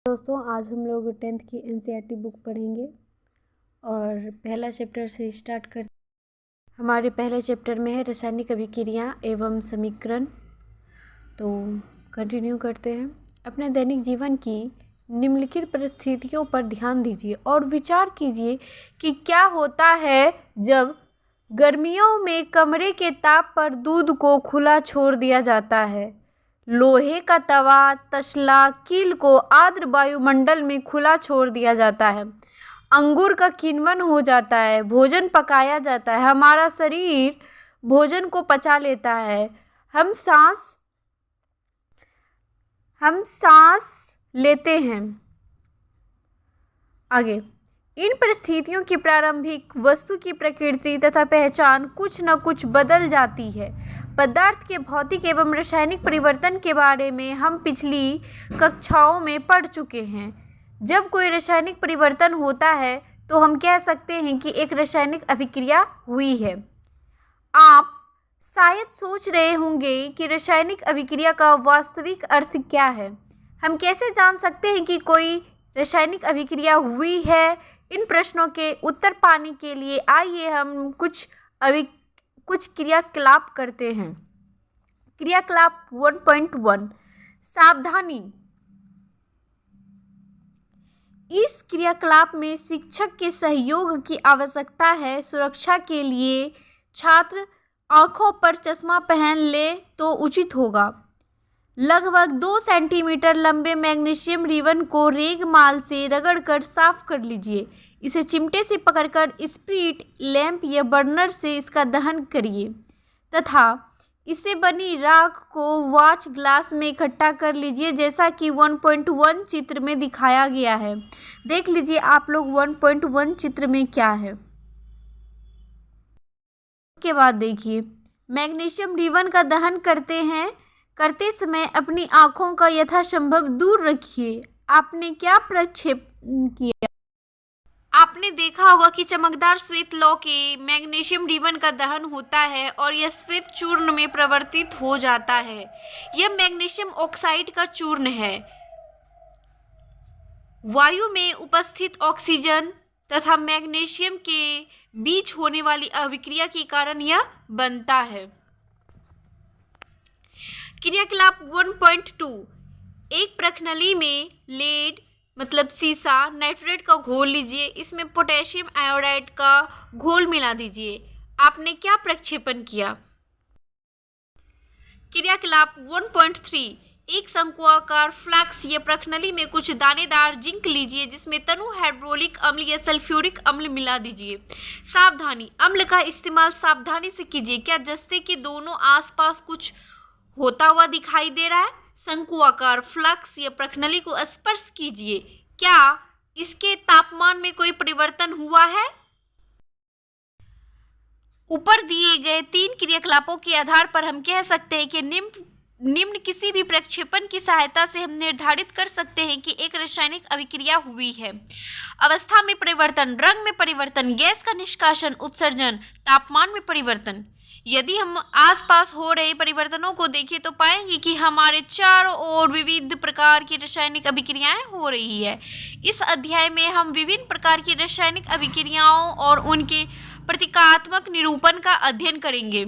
दोस्तों आज हम लोग 10th की एनसीईआरटी बुक पढ़ेंगे और पहला चैप्टर से स्टार्ट कर। हमारे पहले चैप्टर में है रासायनिक अभिक्रिया एवं समीकरण। तो कंटिन्यू करते हैं। अपने दैनिक जीवन की निम्नलिखित परिस्थितियों पर ध्यान दीजिए और विचार कीजिए कि क्या होता है जब गर्मियों में कमरे के ताप पर दूध को खुला छोड़ दिया जाता है। लोहे का तवा, तसला, कील को आर्द्र वायुमंडल में खुला छोड़ दिया जाता है। अंगूर का किण्वन हो जाता है, भोजन पकाया जाता है, हमारा शरीर भोजन को पचा लेता है, हम सांस लेते हैं। आगे, इन परिस्थितियों की प्रारंभिक वस्तु की प्रकृति तथा पहचान कुछ न कुछ बदल जाती है। पदार्थ के भौतिक एवं रासायनिक परिवर्तन के बारे में हम पिछली कक्षाओं में पढ़ चुके हैं। जब कोई रासायनिक परिवर्तन होता है तो हम कह सकते हैं कि एक रासायनिक अभिक्रिया हुई है। आप शायद सोच रहे होंगे कि रासायनिक अभिक्रिया का वास्तविक अर्थ क्या है। हम कैसे जान सकते हैं कि कोई रासायनिक अभिक्रिया हुई है? इन प्रश्नों के उत्तर पाने के लिए आइए हम कुछ क्रियाकलाप करते हैं। क्रियाकलाप 1.1 सावधानी। इस क्रियाकलाप में शिक्षक के सहयोग की आवश्यकता है। सुरक्षा के लिए छात्र आंखों पर चश्मा पहन ले तो उचित होगा। लगभग 2 सेंटीमीटर लंबे मैग्नीशियम रिबन को रेगमाल से रगड़कर साफ कर लीजिए। इसे चिमटे से पकड़कर स्प्रिट लैंप या बर्नर से इसका दहन करिए तथा इससे बनी राख को वॉच ग्लास में इकट्ठा कर लीजिए, जैसा कि 1.1 चित्र में दिखाया गया है। देख लीजिए आप लोग 1.1 चित्र में क्या है। उसके बाद देखिए, मैग्नीशियम रिबन का दहन करते समय अपनी आंखों का यथासंभव दूर रखिए। आपने क्या प्रक्षेपण किया? आपने देखा होगा कि चमकदार श्वेत लौ के मैग्नीशियम रिबन का दहन होता है और यह श्वेत चूर्ण में परिवर्तित हो जाता है। यह मैग्नीशियम ऑक्साइड का चूर्ण है। वायु में उपस्थित ऑक्सीजन तथा मैग्नीशियम के बीच होने वाली अभिक्रिया के कारण यह बनता है। क्रियाकलाप 1.2 एक प्रखनली में लेड मतलब सीसा नाइट्रेट का घोल लीजिए। इसमें पोटेशियम आयोडाइड का घोल मिला दीजिए। आपने क्या प्रक्षेपण किया? क्रियाकलाप 1.3 एक शंक्वाकार फ्लास्क या प्रखनली में कुछ दानेदार जिंक लीजिए, जिसमें तनु हाइड्रोलिक अम्ल या सल्फ्यूरिक अम्ल मिला दीजिए। सावधानी, अम्ल का इस्तेमाल सावधानी से कीजिए। क्या जस्ते के दोनों आसपास कुछ होता हुआ दिखाई दे रहा है? शंक्वाकार फ्लक्स या प्रखनली को स्पर्श कीजिए। क्या इसके तापमान में कोई परिवर्तन हुआ है? ऊपर दिए गए 3 क्रियाकलापों के आधार पर हम कह सकते हैं कि निम्न किसी भी प्रक्षेपण की सहायता से हम निर्धारित कर सकते हैं कि एक रासायनिक अभिक्रिया हुई है। अवस्था में परिवर्तन, रंग में परिवर्तन, गैस का निष्कासन, उत्सर्जन, तापमान में परिवर्तन। यदि हम आसपास हो रहे परिवर्तनों को देखें तो पाएंगे कि हमारे चारों ओर विविध प्रकार की रासायनिक अभिक्रियाएं हो रही है। इस अध्याय में हम विभिन्न प्रकार की रासायनिक अभिक्रियाओं और उनके प्रतीकात्मक निरूपण का अध्ययन करेंगे।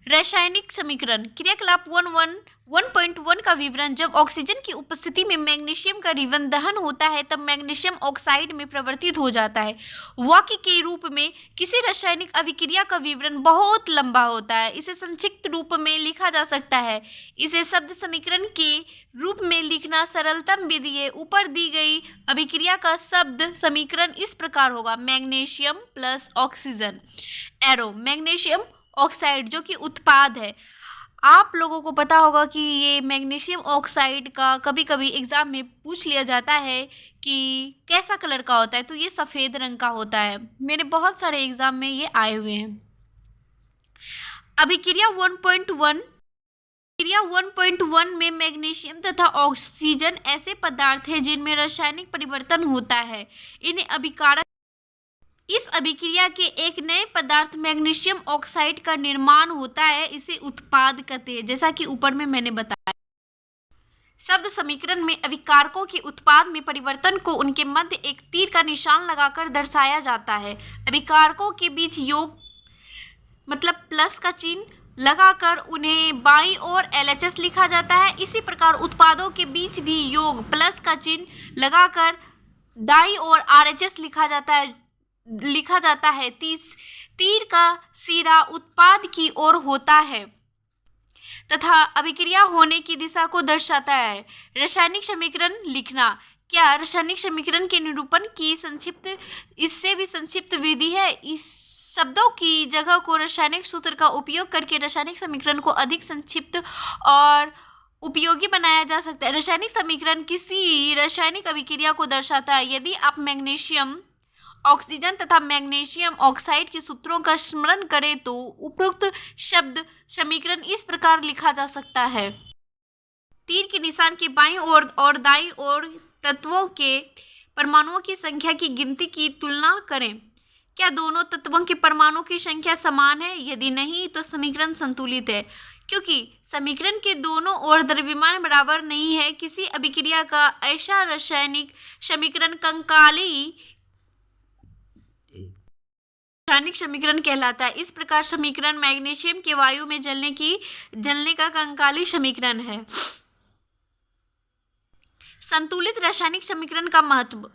रासायनिक समीकरण। क्रियाकलाप 1.1 का विवरण। जब ऑक्सीजन की उपस्थिति में मैग्नीशियम का रिबन दहन होता है तब मैग्नीशियम ऑक्साइड में परिवर्तित हो जाता है। वाक्य के रूप में किसी रासायनिक अभिक्रिया का विवरण बहुत लंबा होता है। इसे संक्षिप्त रूप में लिखा जा सकता है। इसे शब्द समीकरण के रूप में लिखना सरलतम विधि है। ऊपर दी गई अभिक्रिया का शब्द समीकरण इस प्रकार होगा: magnesium plus oxygen arrow magnesium oxide, जो कि उत्पाद है। आप लोगों को पता होगा कि ये मैग्नीशियम ऑक्साइड का कभी कभी एग्जाम में पूछ लिया जाता है कि कैसा कलर का होता है, तो ये सफ़ेद रंग का होता है। मेरे बहुत सारे एग्जाम में ये आए हुए हैं। अभिक्रिया 1.1 में मैग्नीशियम तथा ऑक्सीजन ऐसे पदार्थ हैं जिनमें रासायनिक परिवर्तन होता है। इन्हें अभिकारक इस अभिक्रिया के एक नए पदार्थ मैग्नीशियम ऑक्साइड का निर्माण होता है। इसे उत्पाद कहते हैं, जैसा कि ऊपर में मैंने बताया। शब्द समीकरण में अभिकारकों के उत्पाद में परिवर्तन को उनके मध्य एक तीर का निशान लगाकर दर्शाया जाता है। अभिकारकों के बीच योग मतलब प्लस का चिन्ह लगाकर उन्हें बाईं ओर LHS लिखा जाता है। इसी प्रकार उत्पादों के बीच भी योग प्लस का चिन्ह लगाकर दाईं ओर RHS लिखा जाता है। तीर का सिरा उत्पाद की ओर होता है तथा अभिक्रिया होने की दिशा को दर्शाता है। रासायनिक समीकरण लिखना। क्या रासायनिक समीकरण के निरूपण की इससे भी संक्षिप्त विधि है? इस शब्दों की जगह को रासायनिक सूत्र का उपयोग करके रासायनिक समीकरण को अधिक संक्षिप्त और उपयोगी बनाया जा सकता है। रासायनिक समीकरण किसी रासायनिक अभिक्रिया को दर्शाता है। यदि आप मैग्नीशियम ऑक्सीजन तथा मैग्नीशियम ऑक्साइड के सूत्रों का स्मरण करें तो उपरोक्त शब्द समीकरण इस प्रकार लिखा जा सकता है। तीर के निशान के बाईं ओर और दाईं ओर तत्वों के परमाणुओं की संख्या की गिनती की तुलना करें। क्या दोनों तत्वों के परमाणुओं की संख्या समान है? यदि नहीं तो समीकरण संतुलित है। क्योंकि समीकरण के दोनों ओर द्रव्यमान बराबर नहीं है, किसी अभिक्रिया का ऐसा रासायनिक समीकरण कंकाली रासायनिक समीकरण कहलाता है। इस प्रकार समीकरण मैग्नीशियम के वायु में जलने का कंकाली समीकरण है। संतुलित रासायनिक समीकरण का महत्व।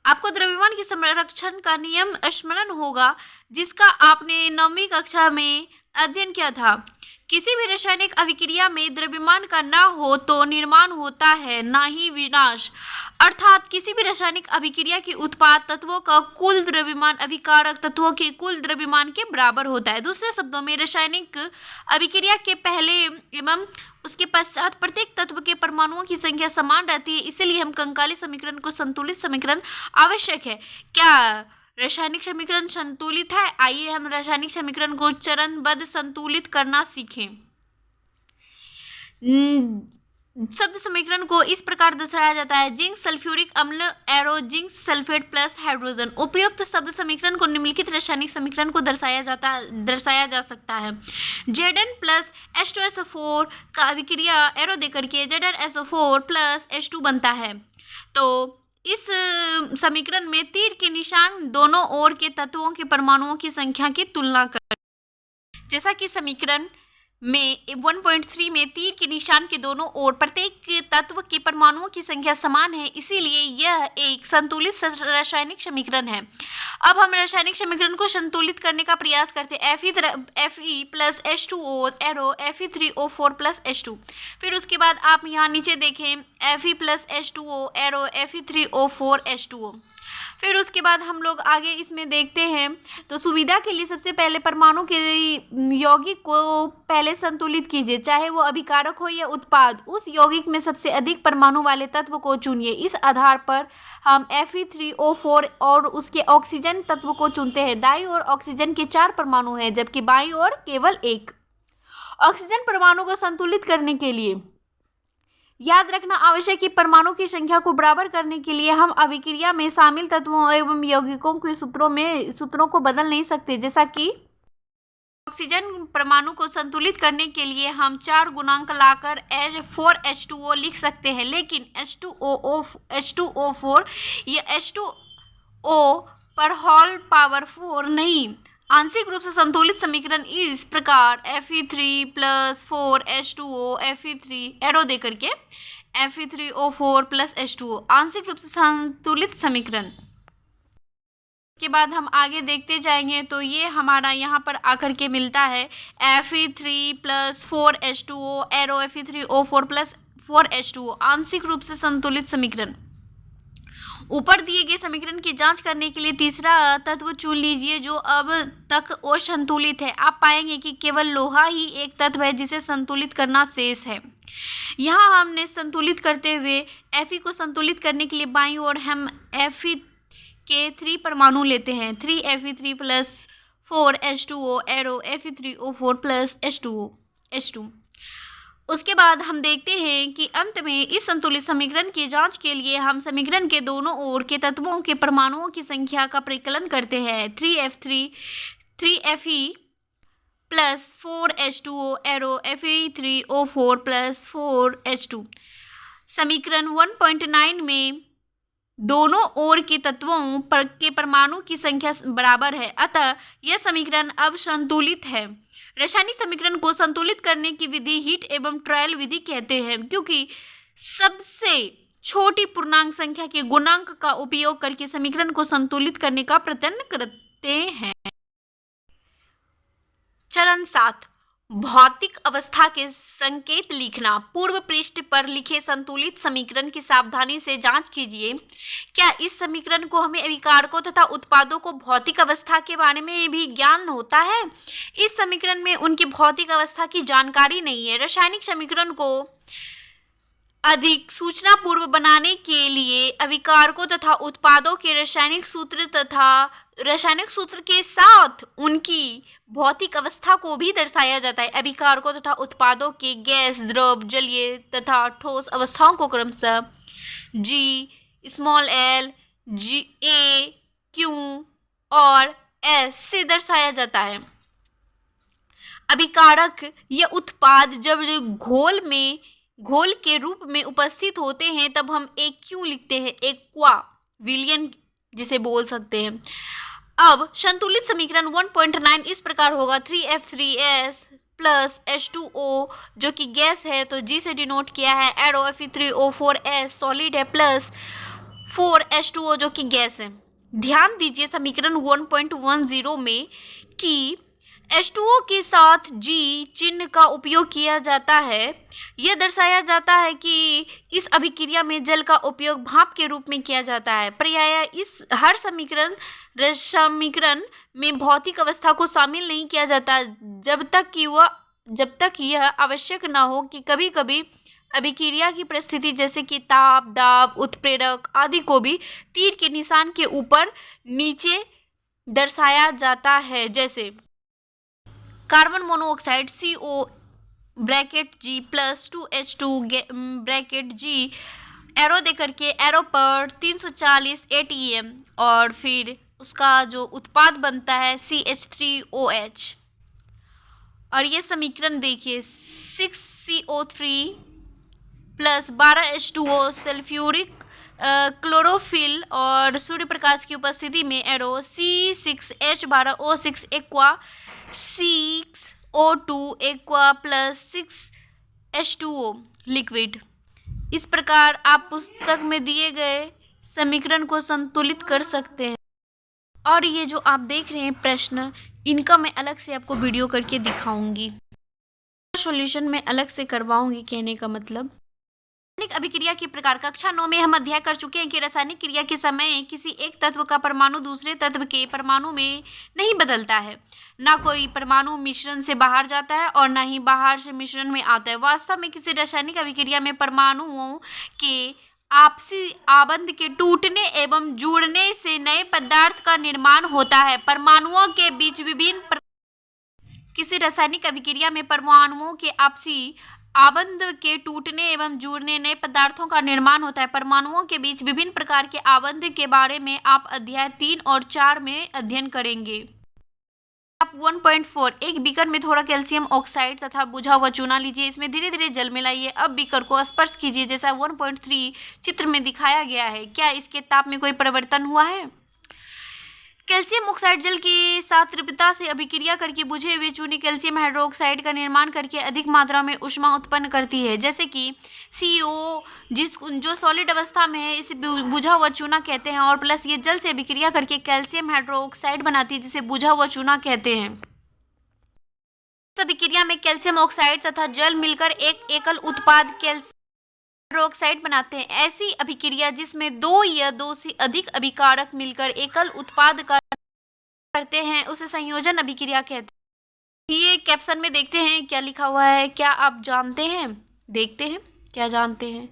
आपको द्रव्यमान के संरक्षण का नियम स्मरण होगा जिसका आपने 9वीं कक्षा में अध्ययन किया था। किसी भी रासायनिक अभिक्रिया में द्रव्यमान का न हो तो निर्माण होता है, ना ही विनाश। अर्थात किसी भी रासायनिक अभिक्रिया के उत्पाद तत्वों का कुल द्रव्यमान अभिकारक तत्वों के कुल द्रव्यमान के बराबर होता है। दूसरे शब्दों में रासायनिक अभिक्रिया के पहले एवं उसके पश्चात प्रत्येक तत्व के परमाणुओं की संख्या समान रहती है। इसीलिए हम कंकाली समीकरण को संतुलित समीकरण आवश्यक है। क्या रासायनिक समीकरण संतुलित है? आइए हम रासायनिक समीकरण को चरणबद्ध संतुलित करना सीखें। शब्द समीकरण को इस प्रकार दर्शाया जाता है। जिंक सल्फ्यूरिक अम्ल arrow zinc sulphate plus hydrogen. उपयुक्त शब्द समीकरण को निम्नलिखित रासायनिक समीकरण को दर्शाया जा सकता है। Zn प्लस H2SO4 का अभिक्रिया एरो देकर के ZnSO4 प्लस H2 बनता है। तो इस समीकरण में तीर के निशान दोनों ओर के तत्वों के परमाणुओं की संख्या की तुलना कर। जैसा कि समीकरण में 1.3 में तीर के निशान के दोनों ओर प्रत्येक तत्व के परमाणुओं की संख्या समान है, इसीलिए यह एक संतुलित रासायनिक समीकरण है। अब हम रासायनिक समीकरण को संतुलित करने का प्रयास करते हैं। Fe plus H2O arrow Fe3O4 plus H2। फिर उसके बाद आप यहाँ नीचे देखें Fe plus H2O arrow Fe3O4 H2O। फिर उसके बाद हम लोग आगे इसमें देखते हैं तो सुविधा के लिए सबसे पहले परमाणु के यौगिक को पहले संतुलित कीजिए, चाहे वो अभिकारक हो या उत्पाद। उस यौगिक में सबसे अधिक परमाणु वाले तत्व को चुनिए। इस आधार पर हम Fe3O4 और उसके ऑक्सीजन तत्व को चुनते हैं। दाईं ओर ऑक्सीजन के 4 परमाणु हैं जबकि बाईं ओर केवल 1। ऑक्सीजन परमाणु को संतुलित करने के लिए याद रखना आवश्यक कि परमाणु की संख्या को बराबर करने के लिए हम अभिक्रिया में शामिल तत्वों एवं यौगिकों के सूत्रों को बदल नहीं सकते। जैसा कि ऑक्सीजन परमाणु को संतुलित करने के लिए हम 4 गुणांक लाकर 4H2O लिख सकते हैं, लेकिन H2O4 या H2O पर होल पावर 4 नहीं। आंशिक रूप से संतुलित समीकरण इस प्रकार Fe3 plus 4H2O Fe3 arrow दे करके Fe3O4 प्लस H2O आंशिक रूप से संतुलित समीकरण। के बाद हम आगे देखते जाएंगे तो ये हमारा यहाँ पर आकर के मिलता है Fe3 plus 4H2O arrow Fe3O4 plus 4H2O आंशिक रूप से संतुलित समीकरण। ऊपर दिए गए समीकरण की जांच करने के लिए तीसरा तत्व चुन लीजिए जो अब तक असंतुलित है। आप पाएंगे कि केवल लोहा ही एक तत्व है जिसे संतुलित करना शेष है। यहाँ हमने संतुलित करते हुए Fe को संतुलित करने के लिए बाईं ओर हम Fe के 3 परमाणु लेते हैं। 3Fe3 plus 4H2O arrow Fe3O4 plus H2। उसके बाद हम देखते हैं कि अंत में इस संतुलित समीकरण की जांच के लिए हम समीकरण के दोनों ओर के तत्वों के परमाणुओं की संख्या का परिकलन करते हैं। 3Fe plus 4H2O arrow Fe3O4 plus 4H2। समीकरण 1.9 में दोनों ओर के तत्वों के परमाणु की संख्या बराबर है, अतः यह समीकरण अब संतुलित है। रासायनिक समीकरण को संतुलित करने की विधि हीट एवं ट्रायल विधि कहते हैं, क्योंकि सबसे छोटी पूर्णांक संख्या के गुणांक का उपयोग करके समीकरण को संतुलित करने का प्रयत्न करते हैं। चरण 7, भौतिक अवस्था के संकेत लिखना। पूर्व पृष्ठ पर लिखे संतुलित समीकरण की सावधानी से जांच कीजिए। क्या इस समीकरण को हमें अभिकारकों तथा उत्पादों को भौतिक अवस्था के बारे में भी ज्ञान होता है? इस समीकरण में उनकी भौतिक अवस्था की जानकारी नहीं है। रासायनिक समीकरण को अधिक सूचना पूर्व बनाने के लिए अभिकारकों तथा उत्पादों के रासायनिक सूत्र के साथ उनकी भौतिक अवस्था को भी दर्शाया जाता है। अभिकारकों तथा उत्पादों के गैस, द्रव, जलीय तथा ठोस अवस्थाओं को क्रमशः G, l, A, Q और S से दर्शाया जाता है। अभिकारक या उत्पाद जब घोल के रूप में उपस्थित होते हैं तब हम एक क्यों लिखते हैं, एक्वा विलियन जिसे बोल सकते हैं। अब संतुलित समीकरण 1.9 इस प्रकार होगा, 3F3S प्लस H2O जो कि गैस है तो G से डिनोट किया है, एरो Fe3O4S सॉलिड है, प्लस 4H2O जो कि गैस है। ध्यान दीजिए समीकरण 1.10 में कि H2O के साथ G चिन्ह का उपयोग किया जाता है। यह दर्शाया जाता है कि इस अभिक्रिया में जल का उपयोग भाप के रूप में किया जाता है। प्रायः इस हर समीकरण में भौतिक अवस्था को शामिल नहीं किया जाता जब तक यह आवश्यक न हो कि कभी कभी अभिक्रिया की परिस्थिति जैसे कि ताप, दाब, उत्प्रेरक आदि को भी तीर के निशान के ऊपर नीचे दर्शाया जाता है। जैसे carbon monoxide CO bracket G plus 2H2 bracket G arrow दे करके एरो पर 340 ATM और फिर उसका जो उत्पाद बनता है CH3OH। और ये समीकरण देखिए 6CO3 plus 12H2O sulphuric chlorophyll और सूर्य प्रकाश की उपस्थिति में arrow C6H12O6 aqua 6O2 aqua plus 6H2O liquid. इस प्रकार आप पुस्तक में दिए गए समीकरण को संतुलित कर सकते हैं। और ये जो आप देख रहे हैं प्रश्न, इनका मैं अलग से आपको वीडियो करके दिखाऊंगी, सॉल्यूशन में अलग से करवाऊंगी। कहने का मतलब रासायनिक अभिक्रिया के प्रकार। कक्षा 9 में हम अध्ययन कर चुके हैं कि रासायनिक क्रिया के समय किसी एक तत्व का परमाणु दूसरे तत्व के परमाणु में नहीं बदलता है, ना कोई परमाणु मिश्रण से बाहर जाता है और ना ही बाहर से मिश्रण में आता है। वास्तव में किसी रासायनिक अभिक्रिया में परमाणुओं के आपसी आबंध के टूटने एवं जुड़ने से नए पदार्थ का निर्माण होता है। परमाणुओं के बीच किसी रासायनिक अभिक्रिया में परमाणुओं के आपसी आबंध के टूटने एवं जुड़ने नए पदार्थों का निर्माण होता है। परमाणुओं के बीच विभिन्न प्रकार के आबंध के बारे में आप अध्याय 3 और 4 में अध्ययन करेंगे। आप 1.4 एक बीकर में थोड़ा कैल्शियम ऑक्साइड तथा बुझा हुआ चूना लीजिए, इसमें धीरे धीरे जल मिलाइए। अब बीकर को स्पर्श कीजिए जैसा 1.3 चित्र में दिखाया गया है। क्या इसके ताप में कोई परिवर्तन हुआ है? कैल्शियम ऑक्साइड जल के साथ तीव्रता से अभिक्रिया करके बुझे हुए चूने कैल्शियम हाइड्रोक्साइड का निर्माण करके अधिक मात्रा में ऊष्मा उत्पन्न करती है। जैसे कि CO जो सॉलिड अवस्था में है इसे बुझा हुआ चूना कहते हैं, और प्लस ये जल से अभिक्रिया करके कैल्शियम हाइड्रोक्साइड बनाती है जिसे बुझा हुआ चूना कहते हैं। इस अभिक्रिया में कैल्शियम ऑक्साइड तथा जल मिलकर एक एकल उत्पाद कैल्शियम हाइड्रोक्साइड बनाते हैं। ऐसी अभिक्रिया जिसमें 2 या 2 से अधिक अभिकारक मिलकर एकल उत्पाद करते हैं उसे संयोजन अभिक्रिया कहते हैं। ये कैप्शन में देखते हैं क्या लिखा हुआ है, क्या आप जानते हैं? देखते हैं क्या जानते हैं।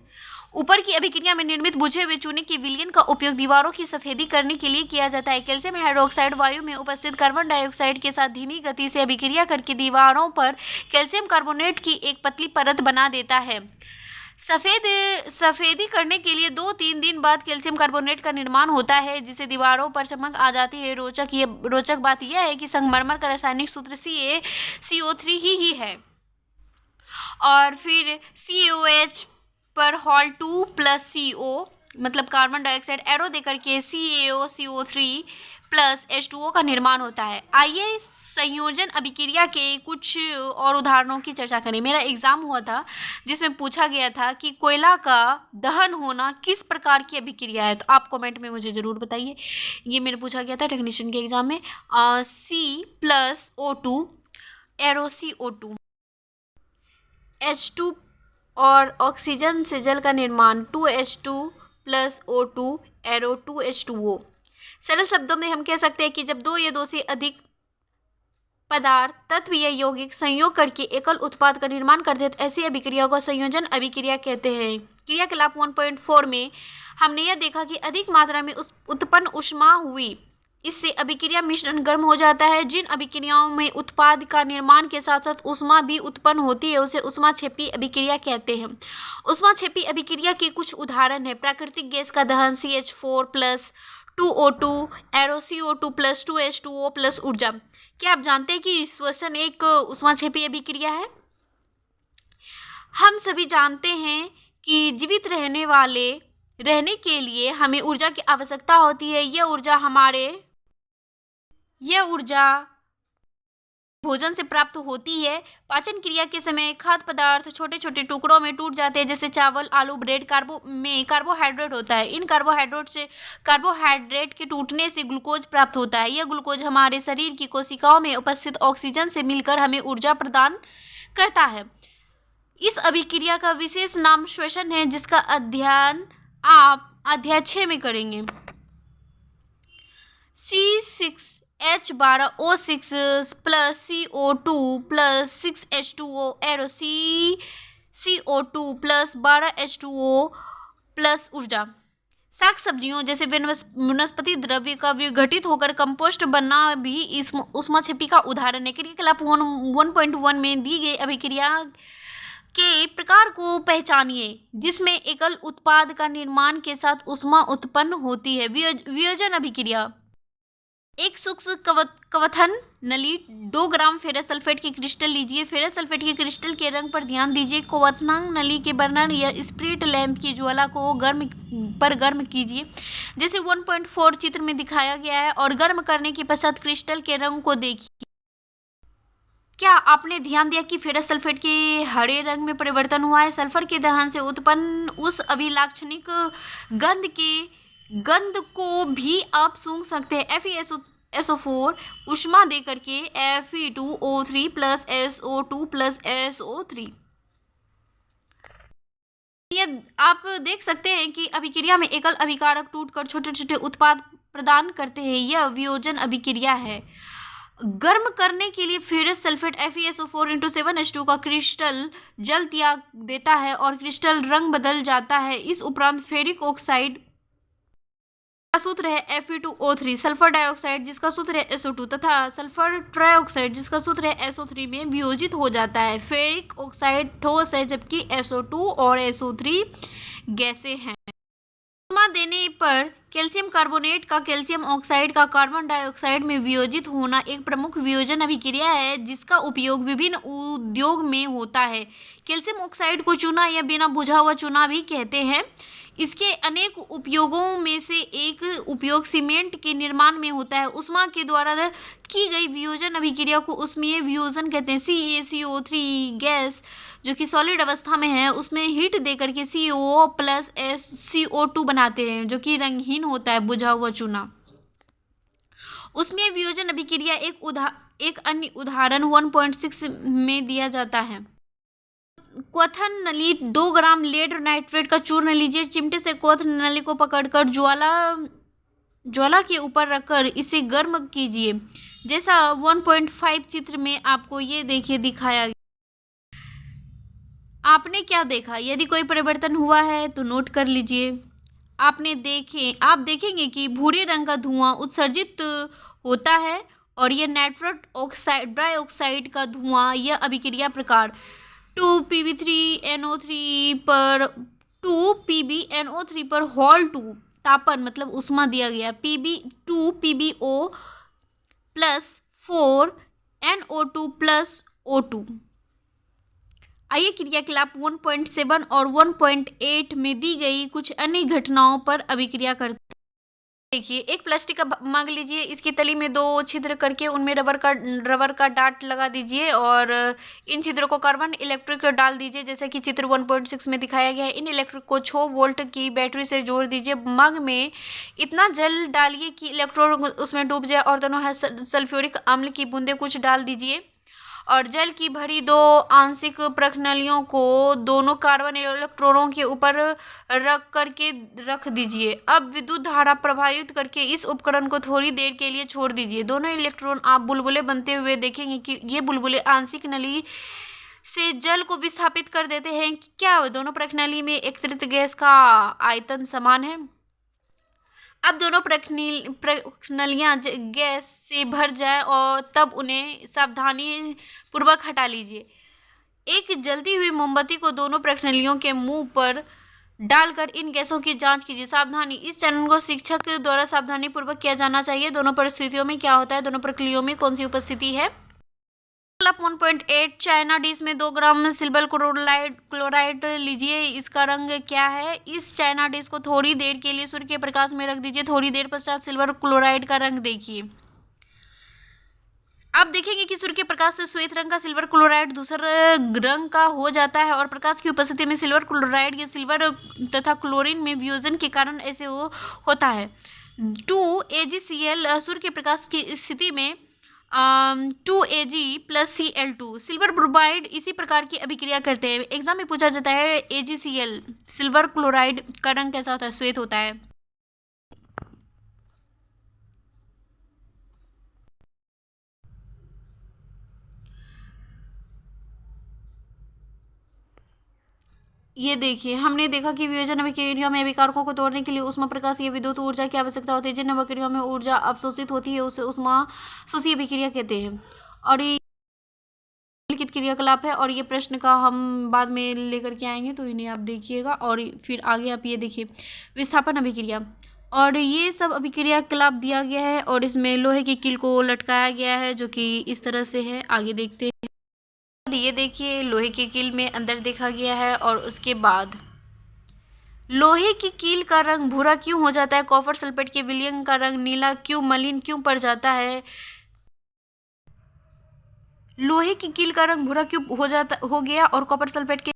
ऊपर की अभिक्रिया में निर्मित बुझे हुए चूने के विलयन का उपयोग दीवारों की सफेदी करने के लिए किया जाता है। कैल्शियम हाइड्रोक्साइड वायु में उपस्थित कार्बन डाइऑक्साइड के साथ धीमी गति से अभिक्रिया करके दीवारों पर कैल्शियम कार्बोनेट की एक पतली परत बना देता है। सफेदी करने के लिए 2-3 दिन बाद कैल्शियम कार्बोनेट का निर्माण होता है जिसे दीवारों पर चमक आ जाती है। रोचक बात यह है कि संगमरमर का रासायनिक सूत्र CaCO3 ही है और फिर COH पर हॉल 2 प्लस CO मतलब कार्बन डाइऑक्साइड एरो देकर के CaO CO3 प्लस H2O का निर्माण होता है। आइए संयोजन अभिक्रिया के कुछ और उदाहरणों की चर्चा करें। मेरा एग्जाम हुआ था जिसमें पूछा गया था कि कोयला का दहन होना किस प्रकार की अभिक्रिया है, तो आप कमेंट में मुझे ज़रूर बताइए। ये मेरे पूछा गया था टेक्नीशियन के एग्जाम में। C+O2 एरो CO2 H2 और ऑक्सीजन से जल का निर्माण 2H2 plus O2 arrow 2H2O। सरल शब्दों में हम कह सकते हैं कि जब दो या दो से अधिक पदार्थ तत्व या यौगिक संयोग करके एकल उत्पाद का निर्माण करते हैं तो ऐसी अभिक्रिया को संयोजन अभिक्रिया कहते हैं। क्रियाकलाप 1.4 में हमने यह देखा कि अधिक मात्रा में उत्पन्न ऊष्मा हुई, इससे अभिक्रिया मिश्रण गर्म हो जाता है। जिन अभिक्रियाओं में उत्पाद का निर्माण के साथ साथ ऊष्मा भी उत्पन्न होती है उसे ऊष्माक्षेपी अभिक्रिया कहते हैं। ऊष्माक्षेपी अभिक्रिया के कुछ उदाहरण है प्राकृतिक गैस का दहन CH4 plus 2O2 arrow CO2 plus 2H2O plus ऊर्जा। क्या आप जानते हैं कि श्वसन एक ऊष्माक्षेपी अभिक्रिया है? हम सभी जानते हैं कि जीवित रहने के लिए हमें ऊर्जा की आवश्यकता होती है। यह ऊर्जा भोजन से प्राप्त होती है। पाचन क्रिया के समय खाद्य पदार्थ छोटे छोटे टुकड़ों में टूट जाते हैं, जैसे चावल, आलू, ब्रेड। कार्बोहाइड्रेट होता है। इन कार्बोहाइड्रेट के टूटने से ग्लूकोज प्राप्त होता है। यह ग्लूकोज हमारे शरीर की कोशिकाओं में उपस्थित ऑक्सीजन से मिलकर हमें ऊर्जा प्रदान करता है। इस अभिक्रिया का विशेष नाम श्वसन है, जिसका अध्ययन आप अध्याय 6 में करेंगे। C6H12O6 plus CO2 plus 6H2O arrow CO2 plus 12H2O plus ऊर्जा। शाक सब्जियों जैसे वनस्पति द्रव्य का विघटित होकर कंपोस्ट बनना भी इस ऊष्माक्षेपी का उदाहरण है। क्रियाकलाप 1.1 में दी गई अभिक्रिया के प्रकार को पहचानिए जिसमें एकल उत्पाद का निर्माण के साथ ऊष्मा उत्पन्न होती है। वियोजन अभिक्रिया। एक सूक्ष्म कवथन नली 2 ग्राम फेरस सल्फेट की क्रिस्टल लीजिए। फेरस सल्फेट की क्रिस्टल के रंग पर ध्यान दीजिए। कवथनांक नली के बर्नर या स्प्रिट लैंप की ज्वाला को गर्म कीजिए, जैसे 1.4 चित्र में दिखाया गया है, और गर्म करने के पश्चात क्रिस्टल के रंग को देखिए। क्या आपने ध्यान दिया कि फेरस सल्फेट के हरे रंग में परिवर्तन हुआ है? सल्फर के दहन से उत्पन्न उस अभिलाक्षणिक गंध को भी आप सूंघ सकते हैं। FeSO4 ऊष्मा देकर के Fe2O3 plus SO2 plus SO3। आप देख सकते हैं कि अभिक्रिया में एकल अभिकारक टूटकर छोटे छोटे उत्पाद प्रदान करते हैं। यह वियोजन अभिक्रिया है। गर्म करने के लिए फेरस सल्फेट FeSO4 का क्रिस्टल जल त्याग देता है और क्रिस्टल रंग बदल जाता है। इस उपरांत फेरिक ऑक्साइड का सूत्र है Fe2O3, सल्फर डाइऑक्साइड जिसका सूत्र है SO2 तथा सल्फर ट्राइऑक्साइड जिसका सूत्र है SO3 में वियोजित हो जाता है। फेरिक ऑक्साइड ठोस है जबकि SO2 और SO3 गैसें हैं। ऊष्मा देने पर कैल्शियम कार्बोनेट का कैल्शियम ऑक्साइड का कार्बन डाइऑक्साइड में वियोजित होना एक प्रमुख वियोजन अभिक्रिया है जिसका उपयोग विभिन्न उद्योग में होता है। कैल्शियम ऑक्साइड को चूना या बिना बुझा हुआ चूना भी कहते हैं। इसके अनेक उपयोगों में से एक उपयोग सीमेंट के निर्माण में होता है। ऊष्मा के द्वारा की गई वियोजन अभिक्रिया को ऊष्मीय वियोजन कहते हैं। CaCO3 गैस जो कि सॉलिड अवस्था में है उसमें हीट देकर के CO प्लस CO2 बनाते हैं जो कि रंगहीन होता है, बुझा हुआ चूना। ऊष्मीय वियोजन अभिक्रिया एक अन्य उदाहरण 1.6 में दिया जाता है। क्वथन नली 2 ग्राम लेड नाइट्रेट का चूर्ण लीजिए। चिमटे से क्वथन नली को पकड़कर ज्वाला के ऊपर रखकर इसे गर्म कीजिए, जैसा 1.5 चित्र में आपको ये देखिए दिखाया गया। आपने क्या देखा? यदि कोई परिवर्तन हुआ है तो नोट कर लीजिए। आप देखेंगे कि भूरे रंग का धुआं उत्सर्जित होता है और यह नाइट्रस डाइऑक्साइड का धुआं। यह अभिक्रिया प्रकार 2PbNO3 पर हॉल 2 तापन मतलब ऊष्मा दिया गया 2PbO plus 4NO2 plus O2। आइए क्रियाकलाप 1.7 और 1.8 में दी गई कुछ अन्य घटनाओं पर अभिक्रिया करते हैं। देखिए, एक प्लास्टिक का मग लीजिए, इसकी तली में 2 छिद्र करके उनमें रबर का डाट लगा दीजिए और इन छिद्रों को कार्बन इलेक्ट्रिक डाल दीजिए, जैसे कि चित्र 1.6 में दिखाया गया है। इन इलेक्ट्रिक को 6 वोल्ट की बैटरी से जोड़ दीजिए। मग में इतना जल डालिए कि इलेक्ट्रोड उसमें डूब जाए और दोनों सल्फ्यूरिक अम्ल की बूंदें कुछ डाल दीजिए और जल की भरी 2 आंशिक प्रणालियों को दोनों कार्बन इलेक्ट्रॉनों के ऊपर रख दीजिए। अब विद्युत धारा प्रवाहित करके इस उपकरण को थोड़ी देर के लिए छोड़ दीजिए। दोनों इलेक्ट्रॉन आप बुलबुले बनते हुए देखेंगे कि ये बुलबुले आंशिक नली से जल को विस्थापित कर देते हैं। क्या दोनों प्रणाली में एकत्रित गैस का आयतन समान है? अब दोनों प्रणालियां गैस से भर जाए और तब उन्हें सावधानी पूर्वक हटा लीजिए। एक जलती हुई मोमबत्ती को दोनों प्रणालियों के मुंह पर डालकर इन गैसों की जांच कीजिए। सावधानी, इस चरण को शिक्षक द्वारा सावधानी पूर्वक किया जाना चाहिए। दोनों परिस्थितियों में क्या होता है, दोनों प्रक्रियाओं में कौन सी उपस्थिति है। 1.8 चाइना डिश में 2 ग्राम सिल्वर क्लोराइड लीजिए। इसका रंग क्या है? इस चाइना डिश को थोड़ी देर के लिए सूर्य के प्रकाश में रख दीजिए। थोड़ी देर पश्चात सिल्वर क्लोराइड का रंग देखिए। आप देखेंगे कि सूर्य के प्रकाश से श्वेत रंग का सिल्वर क्लोराइड धूसर रंग का हो जाता है और प्रकाश की उपस्थिति में सिल्वर क्लोराइड या सिल्वर तथा क्लोरीन में वियोजन के कारण ऐसे होता है। 2AgCl सूर्य के प्रकाश की स्थिति में 2Ag + Cl2 सिल्वर ब्रोमाइड इसी प्रकार की अभिक्रिया करते हैं। एग्जाम में पूछा जाता है AgCl सिल्वर क्लोराइड का रंग कैसा होता है? श्वेत होता है। ये देखिए, हमने देखा कि वियोजन अभिक्रिया में अभिकारकों को तोड़ने के लिए ऊष्मा प्रकाश या विद्युत ऊर्जा की आवश्यकता होती है। जिन अभिक्रियाओं में ऊर्जा अवशोषित होती है उसे ऊष्माशोषी अभिक्रिया कहते हैं। और ये लिखित क्रियाकलाप है और ये प्रश्न का हम बाद में लेकर के आएंगे, तो इन्हें आप देखिएगा। और फिर आगे आप ये देखिए, विस्थापन अभिक्रिया, और ये सब अभिक्रियाकलाप दिया गया है और इसमें लोहे की कील को लटकाया गया है जो कि इस तरह से है। आगे देखते हैं। ये देखिए, लोहे की कील में अंदर देखा गया है और उसके बाद लोहे की कील का रंग भूरा क्यों हो जाता है? कॉपर सल्फेट के विलयन का रंग नीला क्यों मलिन क्यों पड़ जाता है? लोहे की कील का रंग भूरा क्यों हो गया और कॉपर सल्फेट के